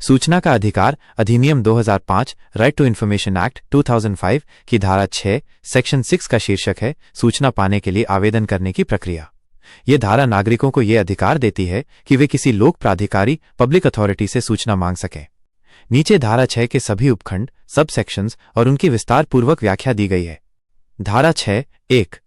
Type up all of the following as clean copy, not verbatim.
सूचना का अधिकार अधिनियम 2005 राइट टू इन्फॉर्मेशन एक्ट 2005 की धारा 6 सेक्शन 6 का शीर्षक है सूचना पाने के लिए आवेदन करने की प्रक्रिया। यह धारा नागरिकों को यह अधिकार देती है कि वे किसी लोक प्राधिकारी पब्लिक अथॉरिटी से सूचना मांग सकें। नीचे धारा 6 के सभी उपखंड सब सेक्शंस और उनकी विस्तार पूर्वक व्याख्या दी गई है। धारा 6(1)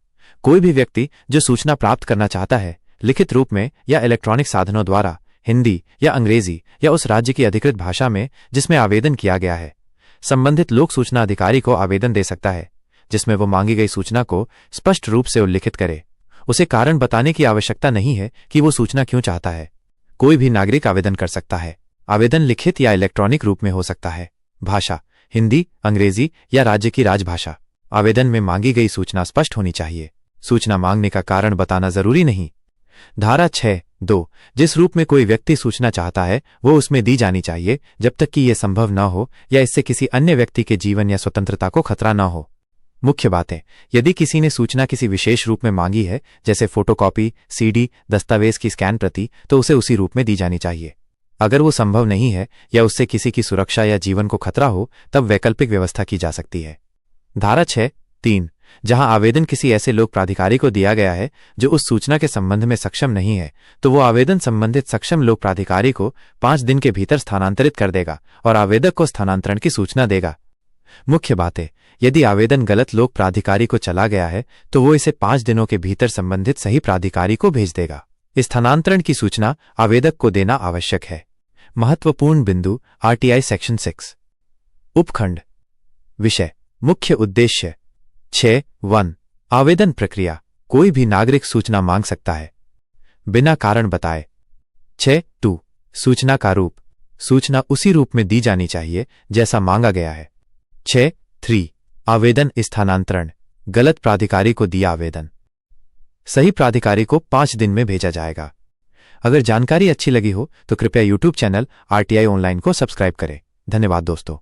कोई भी व्यक्ति जो सूचना प्राप्त करना चाहता है लिखित रूप में या इलेक्ट्रॉनिक साधनों द्वारा हिंदी या अंग्रेजी या उस राज्य की अधिकृत भाषा में जिसमें आवेदन किया गया है संबंधित लोक सूचना अधिकारी को आवेदन दे सकता है, जिसमें वो मांगी गई सूचना को स्पष्ट रूप से उल्लिखित करे। उसे कारण बताने की आवश्यकता नहीं है कि वो सूचना क्यों चाहता है। कोई भी नागरिक आवेदन कर सकता है। आवेदन लिखित या इलेक्ट्रॉनिक रूप में हो सकता है। भाषा हिंदी, अंग्रेजी या राज्य की राजभाषा। आवेदन में मांगी गई सूचना स्पष्ट होनी चाहिए। सूचना मांगने का कारण बताना जरूरी नहीं। धारा 6(2) जिस रूप में कोई व्यक्ति सूचना चाहता है वो उसमें दी जानी चाहिए जब तक कि यह संभव न हो या इससे किसी अन्य व्यक्ति के जीवन या स्वतंत्रता को खतरा न हो। मुख्य बातें: यदि किसी ने सूचना किसी विशेष रूप में मांगी है जैसे फोटोकॉपी, सीडी, दस्तावेज की स्कैन प्रति, तो उसे उसी रूप में दी जानी चाहिए। अगर वो संभव नहीं है या उससे किसी की सुरक्षा या जीवन को खतरा हो तब वैकल्पिक व्यवस्था की जा सकती है। धारा 6(3) जहां आवेदन किसी ऐसे लोक प्राधिकारी को दिया गया है जो उस सूचना के संबंध में सक्षम नहीं है तो वो आवेदन संबंधित सक्षम लोक प्राधिकारी को 5 दिन के भीतर स्थानांतरित कर देगा और आवेदक को स्थानांतरण की सूचना देगा। मुख्य बातें: यदि आवेदन गलत लोक प्राधिकारी को चला गया है तो वो इसे 5 दिनों के भीतर संबंधित सही प्राधिकारी को भेज देगा। स्थानांतरण की सूचना आवेदक को देना आवश्यक है। महत्वपूर्ण बिंदु आरटीआई सेक्शन 6। उपखंड विषय मुख्य उद्देश्य 6(1) आवेदन प्रक्रिया कोई भी नागरिक सूचना मांग सकता है बिना कारण बताए। 6(2) सूचना का रूप सूचना उसी रूप में दी जानी चाहिए जैसा मांगा गया है। 6(3) आवेदन स्थानांतरण गलत प्राधिकारी को दिया आवेदन सही प्राधिकारी को 5 दिन में भेजा जाएगा। अगर जानकारी अच्छी लगी हो तो कृपया YouTube चैनल RTI ऑनलाइन को सब्सक्राइब करें। धन्यवाद दोस्तों।